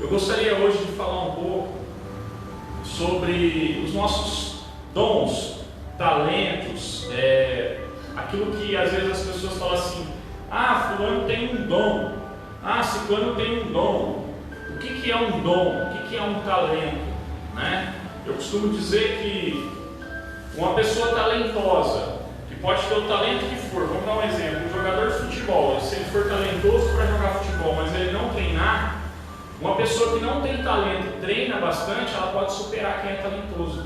Eu gostaria hoje de falar um pouco sobre os nossos dons, talentos, aquilo que às vezes as pessoas falam assim: ah, fulano tem um dom, ah, ciclano tem um dom. O que é um dom? O que é um talento? Né? Eu costumo dizer que uma pessoa talentosa, que pode ter o talento que for, vamos dar um exemplo, um jogador de futebol, se ele for talentoso para jogar futebol, mas ele não treinar, uma pessoa que não tem talento e treina bastante, ela pode superar quem é talentoso.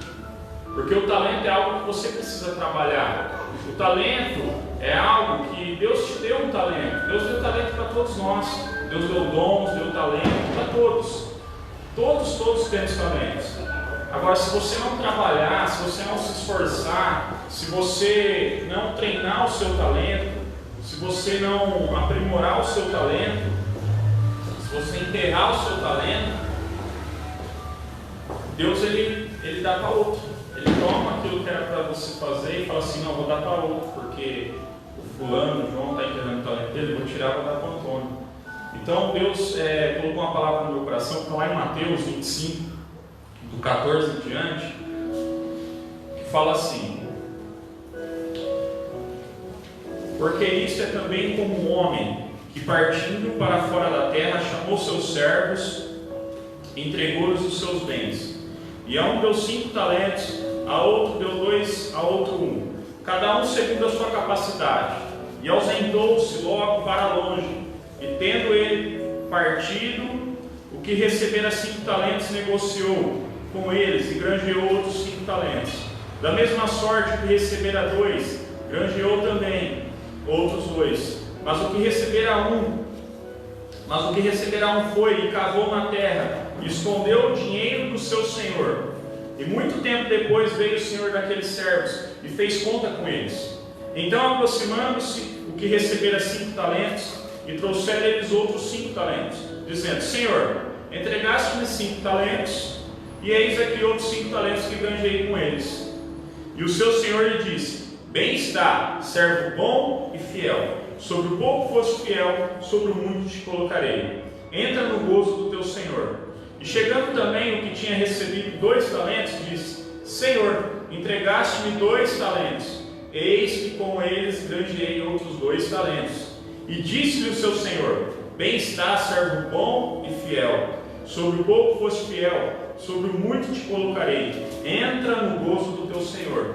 Porque o talento é algo que você precisa trabalhar. O talento é algo que Deus te deu um talento. Deus deu talento para todos nós. Deus deu dons, deu talento para todos. Todos temos talentos. Agora, se você não trabalhar, se você não se esforçar, se você não treinar o seu talento, se você não aprimorar o seu talento, se você enterrar o seu talento, Deus ele dá para outro. Ele toma aquilo que era para você fazer e fala assim: não, vou dar para outro, porque o fulano, o João está enterrando o talento dele, vou tirar, vou dar para o Antônio. Então Deus colocou uma palavra no meu coração, que está lá em Mateus 25, do 14 em diante, que fala assim: porque isto é também como um homem que, partindo para fora da terra, chamou seus servos e entregou-lhes os seus bens. E a um deu 5 talentos, a outro deu 2, a outro 1, cada um segundo a sua capacidade. E ausentou-se logo para longe, e tendo ele partido, o que recebera 5 talentos negociou com eles, e granjeou outros 5 talentos. Da mesma sorte, o que recebera 2, granjeou também outros 2. Mas o que recebera um foi e cavou na terra, e escondeu o dinheiro do seu senhor. E muito tempo depois veio o senhor daqueles servos e fez conta com eles. Então, aproximando-se, o que recebera 5 talentos, e trouxeram eles outros 5 talentos, dizendo: Senhor, entregaste-me 5 talentos, e eis aqui outros 5 talentos que granjei com eles. E o seu senhor lhe disse: Bem está, servo bom e fiel. Sobre o pouco foste fiel, sobre o muito te colocarei. Entra no gozo do teu senhor. E chegando também o que tinha recebido 2 talentos, disse: Senhor, entregaste-me 2 talentos. Eis que com eles granjeei outros 2 talentos. E disse-lhe o seu senhor: Bem está, servo bom e fiel. Sobre o pouco foste fiel, sobre o muito te colocarei. Entra no gozo do teu senhor.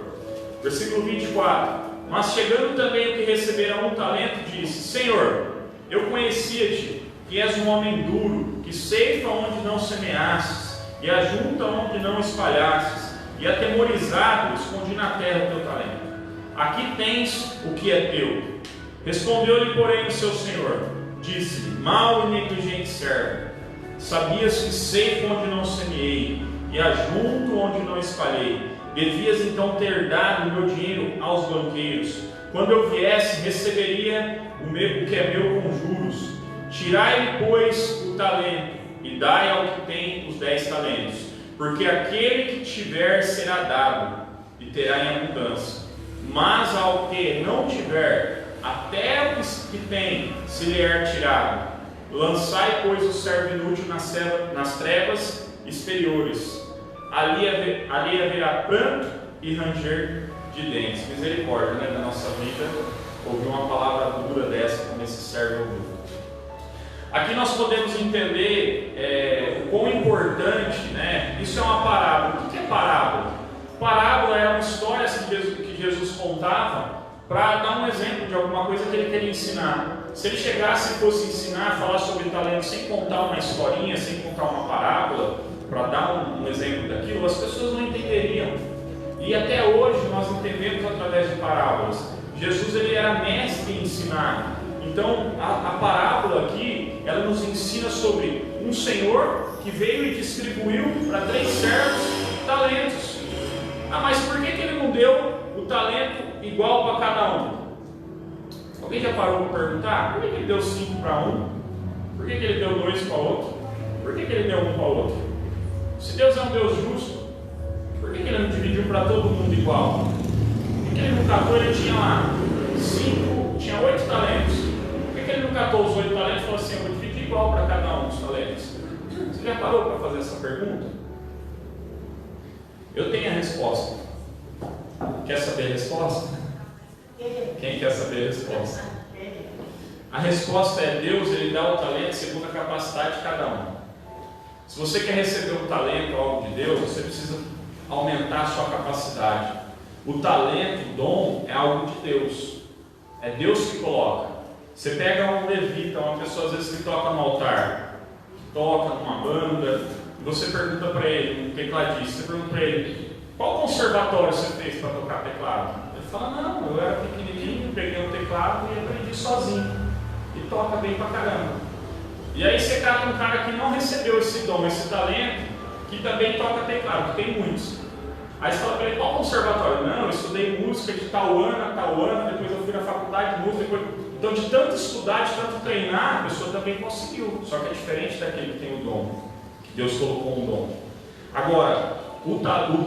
Versículo 24. Mas chegando também o que recebera 1 talento, disse: Senhor, eu conhecia-te, que és um homem duro, que ceifa onde não semeastes, e ajunta onde não espalhastes, e atemorizado escondi na terra o teu talento. Aqui tens o que é teu. Respondeu-lhe, porém, o seu senhor, disse-lhe: Mau e negligente servo, sabias que ceifa onde não semeei, e ajunto onde não espalhei. Devias então ter dado o meu dinheiro aos banqueiros. Quando eu viesse, receberia o que é meu com juros. Tirai-lhe, pois, o talento, e dai ao que tem os 10 talentos. Porque aquele que tiver será dado, e terá em abundância. Mas ao que não tiver, até o que tem se lhe é tirado. Lançai, pois, o servo inútil nas trevas exteriores. Ali haverá pranto e ranger de dentes. Misericórdia, né, da nossa vida, ouvir uma palavra dura dessa, como esse servo ouviu. Aqui nós podemos entender o quão importante, né? Isso é uma parábola. O que é parábola? Parábola é uma história que Jesus contava para dar um exemplo de alguma coisa que ele queria ensinar. Se ele chegasse e fosse ensinar, falar sobre talento sem contar uma historinha, sem contar uma parábola, para dar um exemplo daquilo, as pessoas não entenderiam. E até hoje nós entendemos através de parábolas. Jesus ele era mestre em ensinar. Então a parábola aqui, ela nos ensina sobre um senhor que veio e distribuiu para 3 servos talentos. Ah, mas por que ele não deu o talento igual para cada um? Alguém já parou para perguntar? Por que ele deu 5 para um? Por que ele deu 2 para outro? Por que ele deu 1 para outro? Se Deus é um Deus justo, por que ele não dividiu para todo mundo igual? Por que ele não catou? Ele tinha lá 8 talentos. Por que ele não catou os 8 talentos e falou assim: eu vou dividir igual para cada um dos talentos? Você já parou para fazer essa pergunta? Eu tenho a resposta. Quer saber a resposta? Quem quer saber a resposta? A resposta é: Deus, Ele dá o talento segundo a capacidade de cada um. Se você quer receber um talento, algo de Deus, você precisa aumentar a sua capacidade. O talento, o dom, é algo de Deus. É Deus que coloca. Você pega um levita, uma pessoa às vezes que toca no altar, que toca numa banda, e você pergunta para ele, um tecladista, você pergunta para ele: qual conservatório você fez para tocar teclado? Ele fala: não, eu era pequenininho, peguei um teclado e aprendi sozinho. E toca bem pra caramba. E aí você cata um cara que não recebeu esse dom, esse talento, que também toca teclado, que tem muitos. Aí você fala para ele: qual conservatório? Não, eu estudei música de tal ano a tal ano, depois eu fui na faculdade de música, depois... Então, de tanto estudar, de tanto treinar, a pessoa também conseguiu. Só que é diferente daquele que tem o dom, que Deus colocou um dom. Agora, o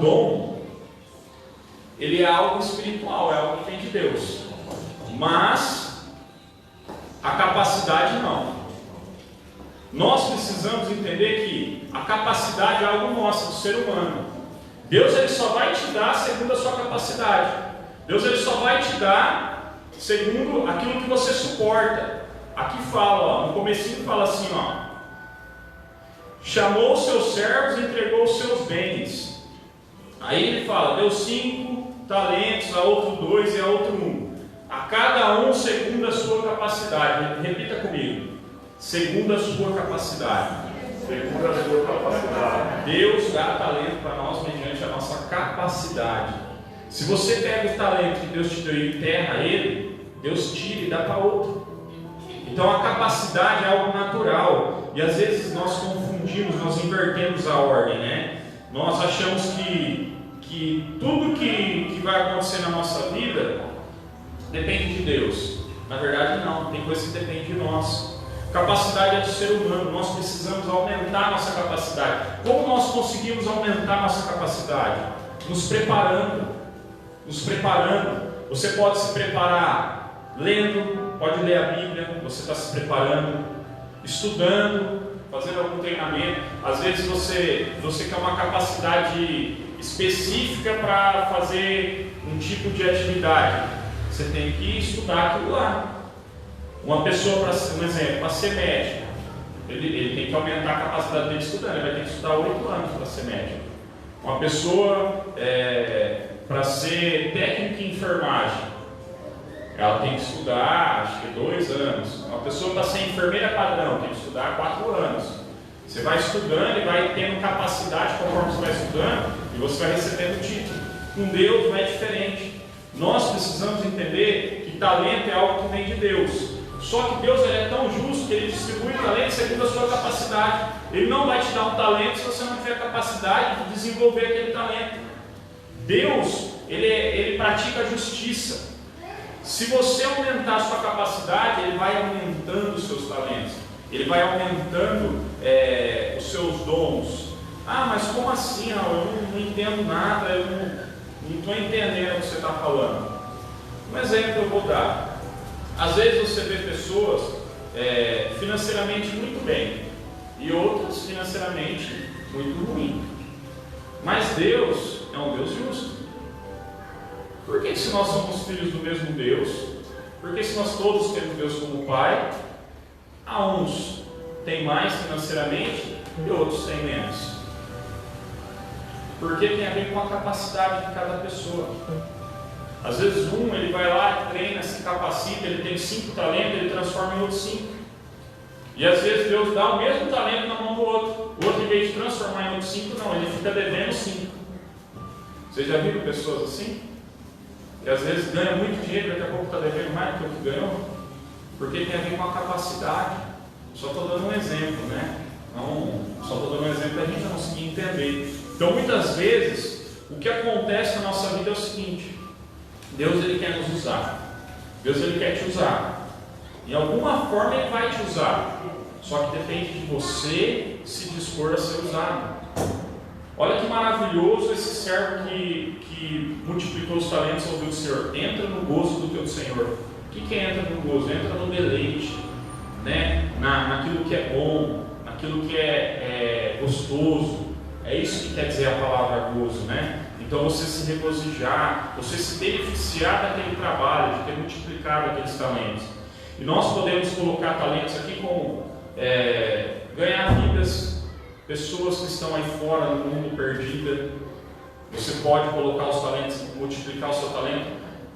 dom, ele é algo espiritual, é algo que vem de Deus. Mas a capacidade não. Nós precisamos entender que a capacidade é algo nosso, do ser humano. Deus, ele só vai te dar segundo a sua capacidade. Deus, ele só vai te dar segundo aquilo que você suporta. Aqui fala, ó, no comecinho fala assim, ó: chamou os seus servos e entregou os seus bens. Aí ele fala: deu 5 talentos, a outro 2 e a outro 1. A cada um segundo a sua capacidade. Repita comigo: segundo a sua capacidade. Segundo a sua capacidade. Deus dá talento para nós mediante a nossa capacidade. Se você pega o talento que Deus te deu e enterra ele, Deus tira e dá para outro. Então a capacidade é algo natural. E às vezes nós confundimos, nós invertemos a ordem, né? Nós achamos que tudo que vai acontecer na nossa vida depende de Deus. Na verdade não, tem coisa que depende de nós. Capacidade é do ser humano, nós precisamos aumentar nossa capacidade. Como nós conseguimos aumentar nossa capacidade? Nos preparando. Nos preparando. Você pode se preparar lendo, pode ler a Bíblia, você está se preparando, estudando, fazendo algum treinamento. Às vezes você quer uma capacidade específica para fazer um tipo de atividade. Você tem que estudar aquilo lá. Uma pessoa, um exemplo, para ser médico, ele tem que aumentar a capacidade dele estudando, ele vai ter que estudar 8 anos para ser médico. Uma pessoa, para ser técnica em enfermagem, ela tem que estudar, acho que 2 anos. Uma pessoa para ser enfermeira padrão, tem que estudar 4 anos. Você vai estudando e vai tendo capacidade conforme você vai estudando, e você vai recebendo título. Com Deus não é diferente. Nós precisamos entender que talento é algo que vem de Deus. Só que Deus, ele é tão justo que Ele distribui o talento segundo a sua capacidade. Ele não vai te dar um talento se você não tiver capacidade de desenvolver aquele talento. Deus, ele pratica a justiça. Se você aumentar a sua capacidade, Ele vai aumentando os seus talentos. Ele vai aumentando os seus dons. Ah, mas como assim? Eu não entendo nada, eu não estou entendendo o que você está falando. Um exemplo eu vou dar. Às vezes você vê pessoas financeiramente muito bem e outras financeiramente muito ruim. Mas Deus é um Deus justo. Por que se nós somos filhos do mesmo Deus? Porque se nós todos temos Deus como Pai, a uns tem mais financeiramente e outros têm menos. Porque tem a ver com a capacidade de cada pessoa. Às vezes ele vai lá, treina, se capacita, ele tem 5 talentos, ele transforma em outros 5. E às vezes Deus dá o mesmo talento na mão do outro. O outro, em vez de transformar em outros 5, não, ele fica devendo 5. Vocês já viram pessoas assim? Que às vezes ganha muito dinheiro, daqui a pouco está devendo mais do que o que ganhou. Porque tem a ver com a capacidade. Só estou dando um exemplo, né? Só estou dando um exemplo para a gente conseguir entender. Então muitas vezes, o que acontece na nossa vida é o seguinte: Deus, ele quer nos usar. Deus, ele quer te usar. De alguma forma ele vai te usar. Só que depende de você se dispor a ser usado. Olha que maravilhoso esse servo que multiplicou os talentos, ouviu o Senhor. Entra no gozo do teu Senhor. O que entra no gozo? Entra no deleite, né? Naquilo que é bom, naquilo que é gostoso. É isso que quer dizer a palavra gozo, né? Então você se regozijar, você se beneficiar daquele trabalho, de ter multiplicado aqueles talentos. E nós podemos colocar talentos aqui como ganhar vidas, pessoas que estão aí fora no mundo perdida. Você pode colocar os talentos, multiplicar o seu talento,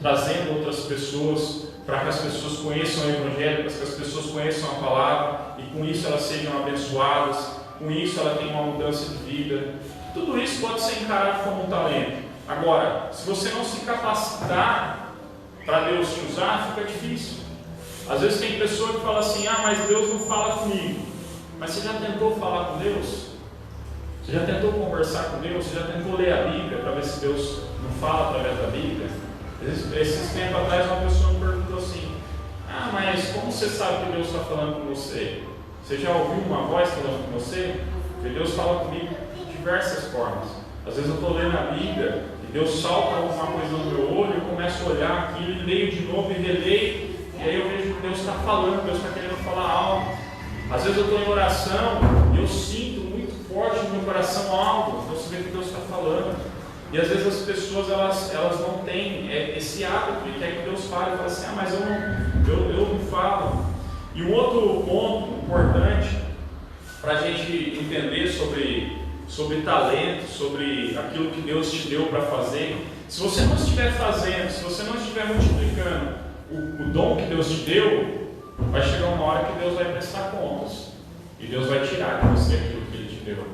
trazendo outras pessoas, para que as pessoas conheçam o Evangelho, para que as pessoas conheçam a palavra, e com isso elas sejam abençoadas, com isso ela tem uma mudança de vida. Tudo isso pode ser encarado como um talento. Agora, se você não se capacitar para Deus te usar, fica difícil. Às vezes tem pessoa que fala assim: ah, mas Deus não fala comigo. Mas você já tentou falar com Deus? Você já tentou conversar com Deus? Você já tentou ler a Bíblia para ver se Deus não fala através da Bíblia? Esses tempos atrás uma pessoa me perguntou assim: ah, mas como você sabe que Deus está falando com você? Você já ouviu uma voz falando com você? Porque Deus fala comigo de diversas formas. Às vezes eu estou lendo a Bíblia e Deus salta alguma coisa no meu olho, eu começo a olhar aquilo e leio de novo e releio, e aí eu vejo que Deus está falando, Deus está querendo falar algo. Às vezes eu estou em oração e eu sinto muito forte no meu coração algo, então você vê que Deus está falando. E às vezes as pessoas elas não têm esse hábito de quer que Deus fale, e fala assim: ah, mas eu não falo. E um outro ponto importante para a gente entender sobre talento, sobre aquilo que Deus te deu para fazer. Se você não estiver fazendo, se você não estiver multiplicando o dom que Deus te deu, vai chegar uma hora que Deus vai prestar contas e Deus vai tirar de você aquilo que Ele te deu.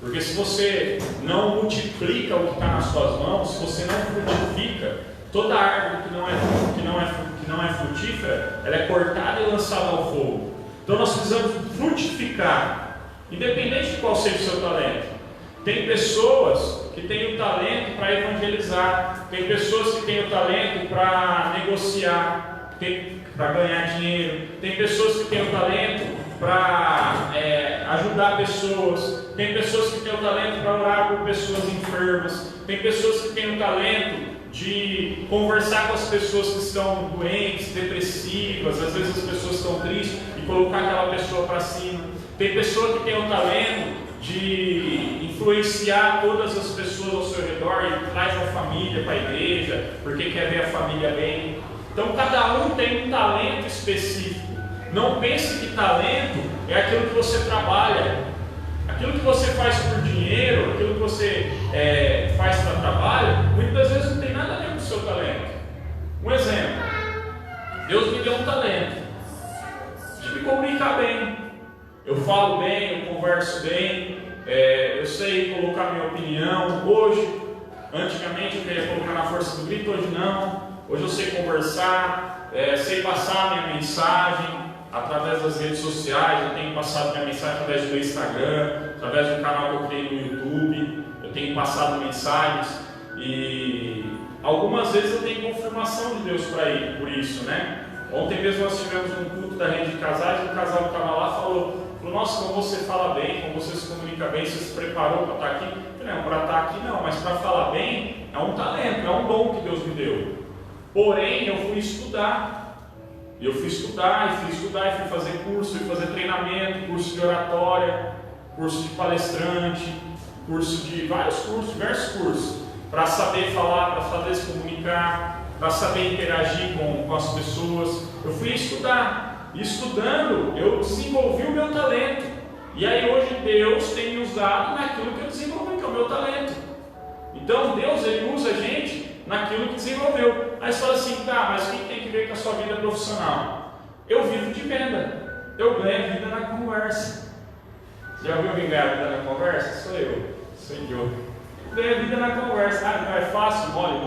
Porque se você não multiplica o que está nas suas mãos, se você não frutifica, toda árvore que não é frutífera, ela é cortada e lançada ao fogo. Então nós precisamos frutificar, independente de qual seja o seu talento. Tem pessoas que têm o talento para evangelizar, tem pessoas que têm o talento para negociar, para ganhar dinheiro, tem pessoas que têm o talento para ajudar pessoas, tem pessoas que têm o talento para orar por pessoas enfermas, tem pessoas que têm o talento de conversar com as pessoas que estão doentes, depressivas, às vezes as pessoas estão tristes, e colocar aquela pessoa para cima. Tem pessoa que tem o talento de influenciar todas as pessoas ao seu redor e traz a família para a igreja, porque quer ver a família bem. Então cada um tem um talento específico. Não pense que talento é aquilo que você trabalha. Aquilo que você faz por dinheiro, aquilo que você faz para trabalho, muitas vezes não tem nada a ver com o seu talento. Um exemplo: Deus me deu um talento de me comunicar bem. Eu falo bem, eu converso bem, eu sei colocar minha opinião. Antigamente eu queria colocar na força do grito, hoje não. Hoje eu sei conversar, sei passar minha mensagem através das redes sociais. Eu tenho passado minha mensagem através do Instagram, através do canal que eu criei no YouTube. Eu tenho passado mensagens e algumas vezes eu tenho confirmação de Deus para ir por isso, né? Ontem mesmo nós tivemos um culto da rede de casais, e o casal que estava lá falou: nossa, como você fala bem, como você se comunica bem, você se preparou para estar aqui? Eu falei: não, para estar aqui não, mas para falar bem é um talento, é um dom que Deus me deu. Porém, eu fui estudar. Eu fui estudar e fui fazer curso, fui fazer treinamento, curso de oratória, curso de palestrante, curso de diversos cursos, para saber falar, para saber se comunicar, para saber interagir com as pessoas. Eu fui estudar, e estudando eu desenvolvi o meu talento, e aí hoje Deus tem me usado naquilo que eu desenvolvi, que é o meu talento. Então Deus, Ele usa a gente naquilo que desenvolveu. Aí você fala assim: tá, mas o que tem que ver com a sua vida profissional? Eu vivo de venda, eu ganho vida na conversa. Já viu alguém ganhar vida na conversa? Sou eu. Ganho vida na conversa. Ah, não é fácil, mole?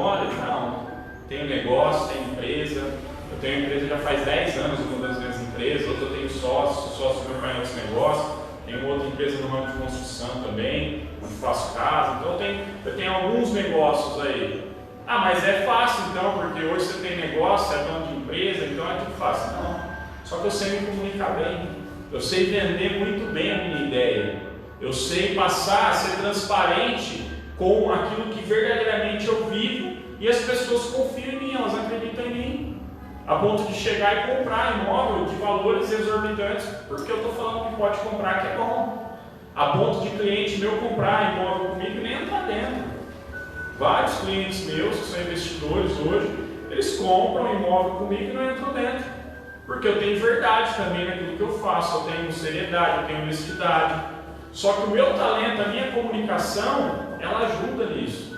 Não. Tenho negócio, tenho empresa. Eu tenho empresa já faz 10 anos, uma das minhas empresas. Outra eu tenho sócio do meu pai em outros negócios. Tenho outra empresa no ramo de construção também, onde faço casa. Então eu tenho alguns negócios aí. Ah, mas é fácil então, porque hoje você tem negócio, é dono de empresa, então é tudo fácil. Não, só que eu sei me comunicar bem, eu sei vender muito bem a minha ideia, eu sei passar a ser transparente com aquilo que verdadeiramente eu vivo, e as pessoas confiam em mim, elas acreditam em mim, a ponto de chegar e comprar imóvel de valores exorbitantes, porque eu estou falando que pode comprar, que é bom. A ponto de cliente meu comprar imóvel comigo e nem entrar dentro. Vários clientes meus, que são investidores hoje, eles compram imóvel comigo e não entram dentro. Porque eu tenho verdade também naquilo que eu faço, eu tenho seriedade, eu tenho honestidade. Só que o meu talento, a minha comunicação, ela ajuda nisso.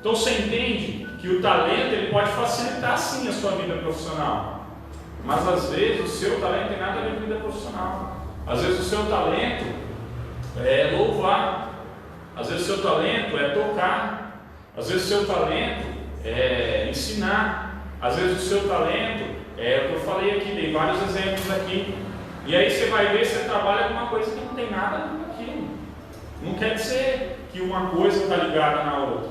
Então você entende que o talento ele pode facilitar sim a sua vida profissional. Mas às vezes o seu talento tem nada a ver com a vida profissional. Às vezes o seu talento é louvar. Às vezes o seu talento é tocar. Às vezes o seu talento é ensinar. Às vezes o seu talento é o que eu falei aqui, dei vários exemplos aqui. E aí você vai ver, você trabalha com uma coisa que não tem nada com aquilo. Não quer dizer que uma coisa está ligada na outra.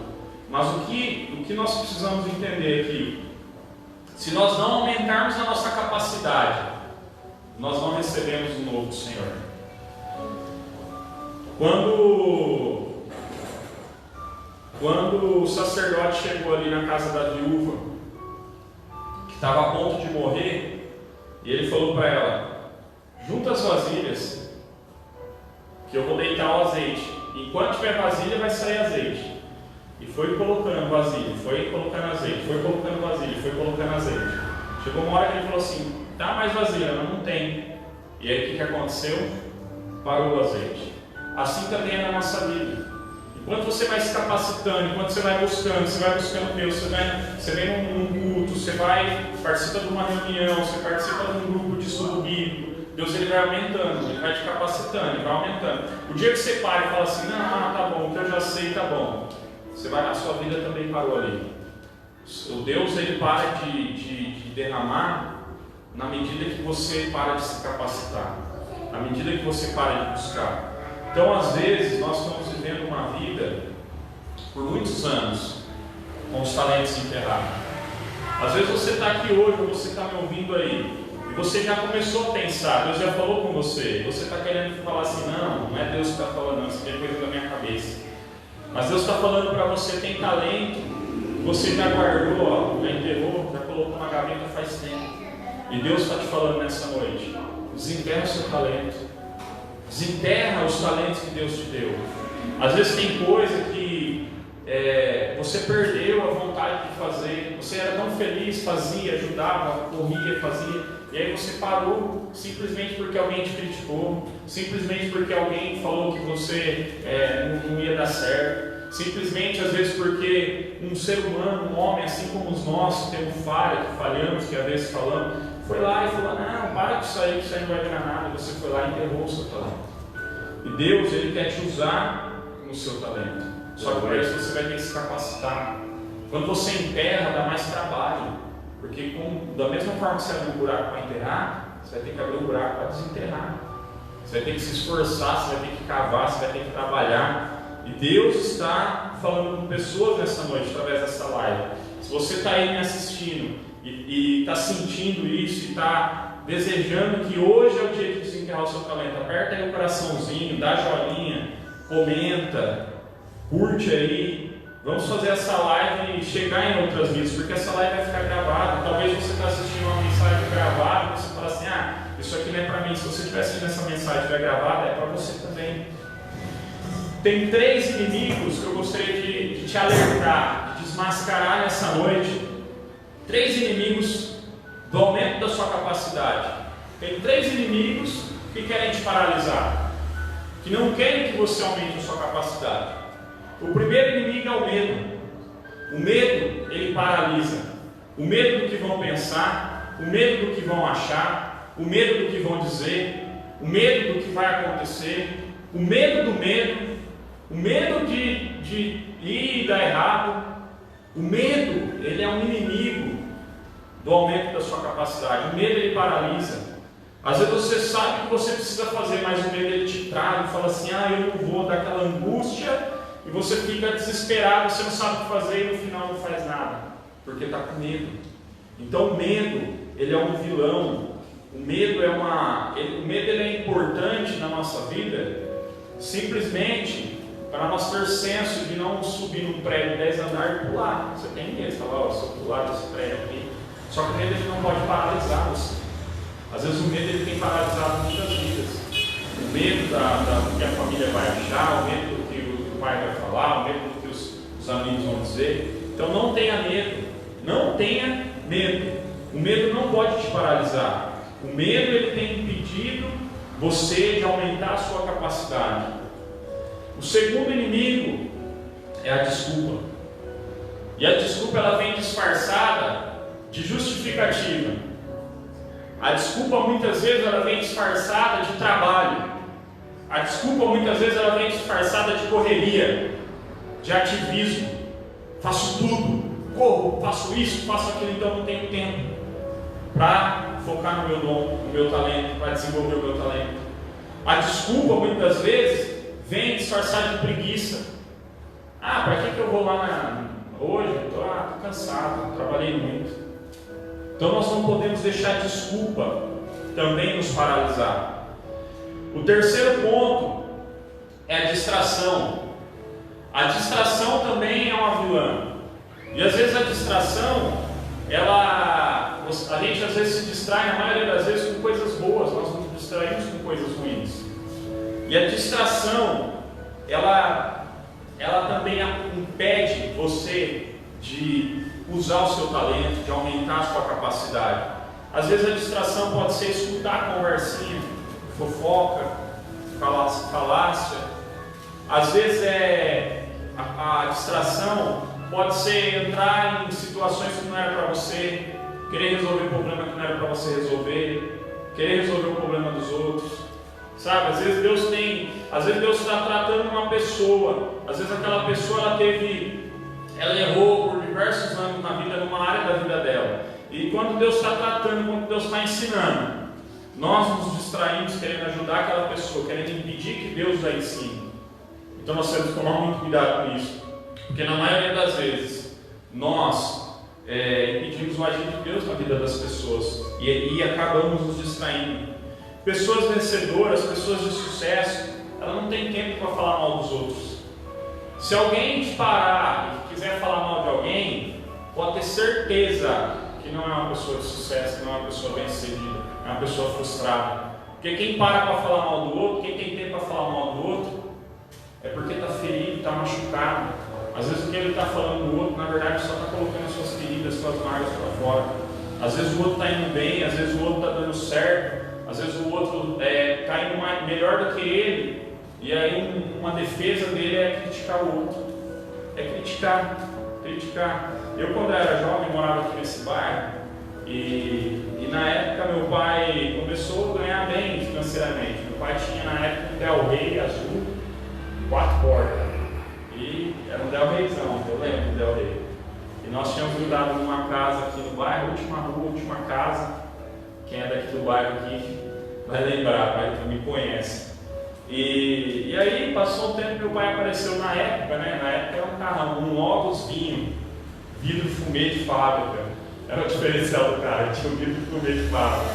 Mas o que nós precisamos entender aqui, se nós não aumentarmos a nossa capacidade, nós não recebemos o novo do Senhor. Quando o sacerdote chegou ali na casa da viúva, que estava a ponto de morrer, e ele falou para ela: junta as vasilhas, que eu vou deitar o azeite. Enquanto tiver vasilha, vai sair azeite. E foi colocando vasilha, foi colocando azeite, foi colocando vasilha, foi colocando azeite. Chegou uma hora que ele falou assim: dá mais vasilha, não tem. E aí o que aconteceu? Parou o azeite. Assim também é na nossa vida. Enquanto você vai se capacitando, enquanto você vai buscando Deus, você vem num culto, você participa de uma reunião, você participa de um grupo de estudo bíblico, Deus ele vai aumentando, ele vai te capacitando, ele vai aumentando. O dia que você para e fala assim: não, tá bom, o que eu já sei tá bom, a sua vida também parou ali. O Deus ele para de derramar na medida que você para de se capacitar, na medida que você para de buscar. Então, às vezes, nós estamos vivendo uma vida por muitos anos com os talentos enterrados. Às vezes você está aqui hoje, ou você está me ouvindo aí, e você já começou a pensar, Deus já falou com você, você está querendo falar assim: não é Deus que está falando, não, isso é coisa da minha cabeça. Mas Deus está falando para você: tem talento, você já guardou, já enterrou, já colocou na gaveta faz tempo. E Deus está te falando nessa noite: desenterra o seu talento. Desenterra os talentos que Deus te deu. Às vezes tem coisa que você perdeu a vontade de fazer. Você era tão feliz, fazia, ajudava, corria, fazia. E aí você parou simplesmente porque alguém te criticou, simplesmente porque alguém falou que você não ia dar certo, simplesmente às vezes porque um ser humano, um homem assim como os nossos, temos falha, que falhamos, que às vezes falamos, foi lá e falou: não, para com isso aí, que isso aí não vai virar nada. E você foi lá e enterrou o seu talento. E Deus ele quer te usar no seu talento. Só que para isso você vai ter que se capacitar. Quando você enterra, dá mais trabalho. Porque da mesma forma que você abre um buraco para enterrar, você vai ter que abrir um buraco para desenterrar. Você vai ter que se esforçar, você vai ter que cavar, você vai ter que trabalhar. E Deus está falando com pessoas nessa noite, através dessa live. Se você está aí me assistindo e está sentindo isso, e está desejando que hoje é o dia de desenterrar o seu talento, aperta aí o coraçãozinho, dá joinha, comenta, curte aí. Vamos fazer essa live e chegar em outras vidas, porque essa live vai ficar gravada. Talvez você está assistindo uma mensagem gravada e você fala assim: isso aqui não é para mim. Se você estiver assistindo essa mensagem e estiver gravada, é para você também. Tem 3 inimigos que eu gostaria de te alertar, de desmascarar nessa noite. 3 inimigos do aumento da sua capacidade. Tem 3 inimigos que querem te paralisar, que não querem que você aumente a sua capacidade. O primeiro inimigo é o medo. O medo, ele paralisa. O medo do que vão pensar, o medo do que vão achar, o medo do que vão dizer, o medo do que vai acontecer, o medo do medo, o medo de ir e dar errado. O medo, ele é um inimigo do aumento da sua capacidade. O medo, ele paralisa. Às vezes você sabe o que você precisa fazer, mas o medo, ele te trava e fala assim: eu não vou, dar aquela angústia, e você fica desesperado, você não sabe o que fazer e no final não faz nada, porque está com medo. Então o medo, ele é um vilão. O medo ele é importante na nossa vida, simplesmente para nós ter senso de não subir num prédio de 10 andares e pular. Você tem medo, você fala: se eu pular desse prédio aqui. Só que o medo ele não pode paralisar você. Às vezes o medo ele tem paralisado muitas vidas. o medo do que a família vai achar, o medo do que o pai vai falar, o medo do que os amigos vão dizer. Então não tenha medo, não tenha medo. O medo não pode te paralisar. O medo ele tem impedido você de aumentar a sua capacidade. O segundo inimigo é a desculpa. E a desculpa ela vem disfarçada de justificativa. A desculpa muitas vezes ela vem disfarçada de trabalho. A desculpa muitas vezes ela vem disfarçada de correria, de ativismo. Faço tudo, corro, faço isso, faço aquilo, então não tenho tempo para focar no meu dom, no meu talento, para desenvolver o meu talento. A desculpa muitas vezes vem disfarçada de preguiça. Para que eu vou lá hoje? Estou cansado, trabalhei muito. Então nós não podemos deixar a desculpa também nos paralisar. O terceiro ponto é a distração. A distração também é uma vilã. E às vezes a distração, a gente às vezes se distrai, na maioria das vezes, com coisas boas. Nós nos distraímos com coisas ruins. E a distração, ela também impede você de usar o seu talento, de aumentar a sua capacidade. Às vezes a distração pode ser escutar a conversinha, fofoca, falácia. Às vezes a distração pode ser entrar em situações que não era para você, querer resolver problema que não era para você resolver, querer resolver o problema dos outros. Sabe, às vezes Deus está tratando uma pessoa, às vezes aquela pessoa ela errou por diversos anos na vida, numa área da vida dela. E quando Deus está tratando, quando Deus está ensinando, nós nos distraímos querendo ajudar aquela pessoa, querendo impedir que Deus a ensine. Então nós temos que tomar muito cuidado com isso, porque na maioria das vezes nós impedimos o agir de Deus na vida das pessoas e acabamos nos distraindo. Pessoas vencedoras, pessoas de sucesso, elas não têm tempo para falar mal dos outros. Se alguém te parar e quiser falar mal de alguém, pode ter certeza que não é uma pessoa de sucesso, que não é uma pessoa bem-sucedida, é uma pessoa frustrada. Porque quem para para falar mal do outro, quem tem tempo para falar mal do outro, é porque está ferido, está machucado. Às vezes o que ele está falando do outro, na verdade, só está colocando as suas feridas, suas marcas para fora. Às vezes o outro está indo bem, às vezes o outro está dando certo, às vezes o outro está indo melhor do que ele. E aí uma defesa dele é criticar o outro. É criticar. Eu quando era jovem morava aqui nesse bairro e na época meu pai começou a ganhar bem financeiramente. Meu pai tinha na época um Del Rey azul, 4 portas. E era um Del Reyzão, eu lembro do Del Rey. E nós tínhamos mudado numa casa aqui no bairro, última rua, última casa. Quem é daqui do bairro aqui vai lembrar, me conhece. E aí passou um tempo, meu pai apareceu na época, né? Na época era um carrão, um Lotus vinho, vidro fumê de fábrica. Era o diferencial do carro, tinha um vidro fumê de fábrica.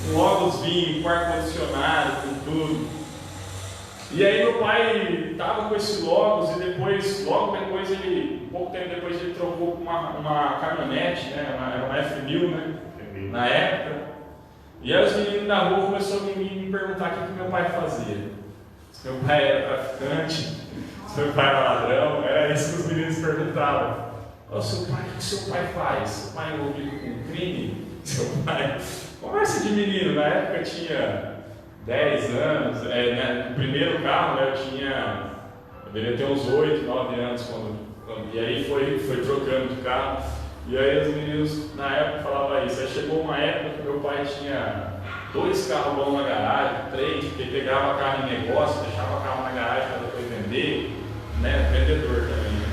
Um Lotus vinho, com ar-condicionado, com tudo. E aí meu pai estava com esse Lotus e logo depois pouco tempo depois ele trocou com uma caminhonete, né? Era uma F1000, né? Na época. E aí os meninos da rua começaram a me perguntar o que meu pai fazia. Se meu pai era traficante, se meu pai era ladrão, era isso que os meninos perguntavam. O que seu pai faz? Seu pai é envolvido com crime? Seu pai... Conversa de menino, na época eu tinha 10 anos, no primeiro carro eu devia ter uns 8, 9 anos, e aí foi trocando de carro. E aí os meninos na época falavam isso. Aí chegou uma época que meu pai tinha 2 carros bons na garagem, 3, porque pegava carro em negócio, deixava carro na garagem para depois vender, né? Vendedor também. Né?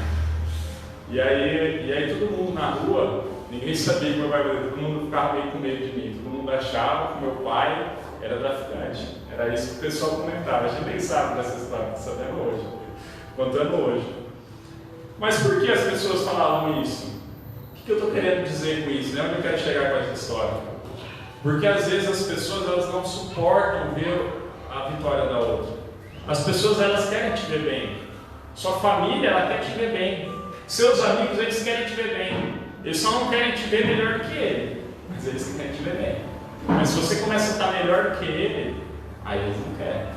E aí todo mundo na rua, ninguém sabia que meu pai fazia, todo mundo ficava meio com medo de mim, todo mundo achava que meu pai era traficante. Era isso que o pessoal comentava. A gente nem sabe dessa história, sabendo hoje, contando hoje. Mas por que as pessoas falavam isso? O que eu estou querendo dizer com isso? Onde eu quero chegar com essa história? Porque às vezes as pessoas elas não suportam ver a vitória da outra. As pessoas elas querem te ver bem. Sua família ela quer te ver bem. Seus amigos eles querem te ver bem. Eles só não querem te ver melhor do que ele, mas eles querem te ver bem. Mas se você começa a estar melhor do que ele, Aí eles não querem.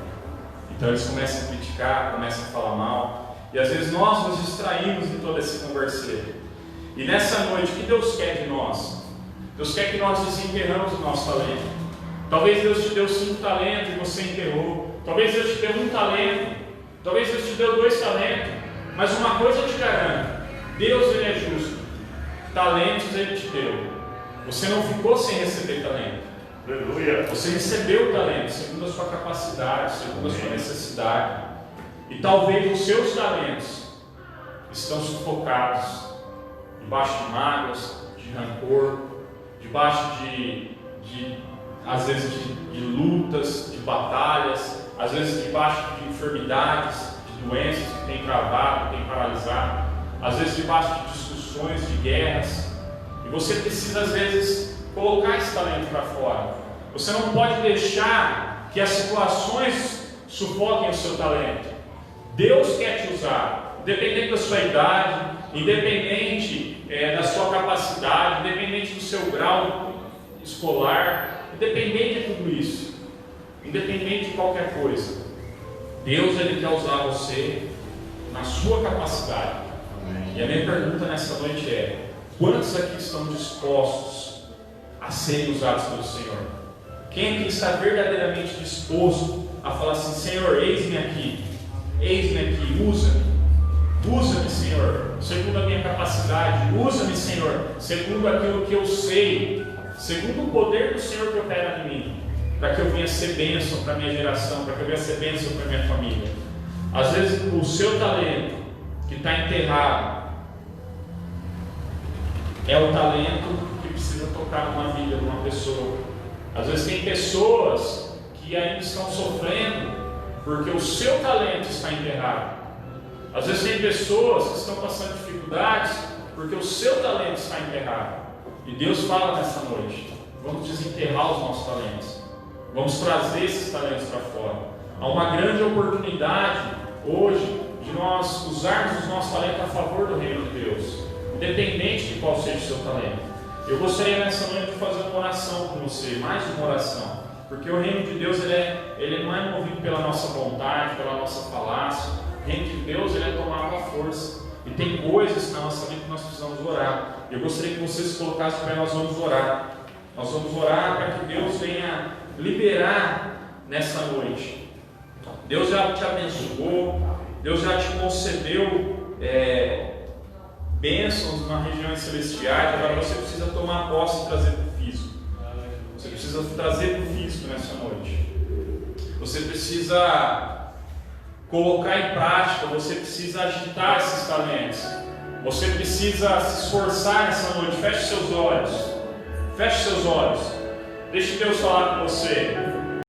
Então eles começam a criticar, começam a falar mal. E às vezes nós nos distraímos de todo esse converseiro. E nessa noite, o que Deus quer de nós? Deus quer que nós desenterramos o nosso talento. Talvez Deus te deu 5 talentos e você enterrou. Talvez Deus te deu 1 talento. Talvez Deus te deu 2 talentos. Mas uma coisa eu te garanto: Deus, Ele é justo. Talentos Ele te deu. Você não ficou sem receber talento. Aleluia. Você recebeu o talento segundo a sua capacidade, segundo a sua necessidade. E talvez os seus talentos estão sufocados debaixo de mágoas, de rancor, debaixo às vezes de lutas, de batalhas, às vezes debaixo de enfermidades, de doenças que tem travado, que tem paralisado, às vezes debaixo de discussões, de guerras. E você precisa às vezes colocar esse talento para fora. Você não pode deixar que as situações sufoquem o seu talento. Deus quer te usar, independente da sua idade, independente da sua capacidade, independente do seu grau escolar, independente de tudo isso, independente de qualquer coisa. Deus, Ele quer usar você na sua capacidade. Amém. E a minha pergunta nessa noite é: quantos aqui estão dispostos a serem usados pelo Senhor? Quem aqui está verdadeiramente disposto a falar assim: Senhor, eis-me aqui, usa-me. Usa-me, Senhor, segundo a minha capacidade. Usa-me, Senhor, segundo aquilo que eu sei, segundo o poder do Senhor que opera em mim, para que eu venha ser bênção para a minha geração, para que eu venha ser bênção para a minha família. Às vezes o seu talento que está enterrado é o talento que precisa tocar numa vida de uma pessoa. Às vezes tem pessoas que ainda estão sofrendo porque o seu talento está enterrado. Às vezes tem pessoas que estão passando dificuldades porque o seu talento está enterrado. E Deus fala nessa noite: vamos desenterrar os nossos talentos, vamos trazer esses talentos para fora. Há uma grande oportunidade hoje de nós usarmos os nossos talentos a favor do reino de Deus, independente de qual seja o seu talento. Eu gostaria nessa noite de fazer uma oração com você, mais uma oração, porque o reino de Deus ele não é movido pela nossa vontade, pela nossa falácia. O reino de Deus ele é tomado à força. E tem coisas na nossa vida que nós precisamos orar. Eu gostaria que vocês se colocassem para nós vamos orar. Nós vamos orar para que Deus venha liberar nessa noite. Deus já te abençoou, Deus já te concedeu bênçãos na região celestiais. Agora você precisa tomar posse e trazer para o físico. Você precisa trazer para o físico nessa noite. Você precisa colocar em prática, você precisa agitar esses talentos. Você precisa se esforçar nessa noite. Feche seus olhos. Feche seus olhos. Deixe Deus falar com você.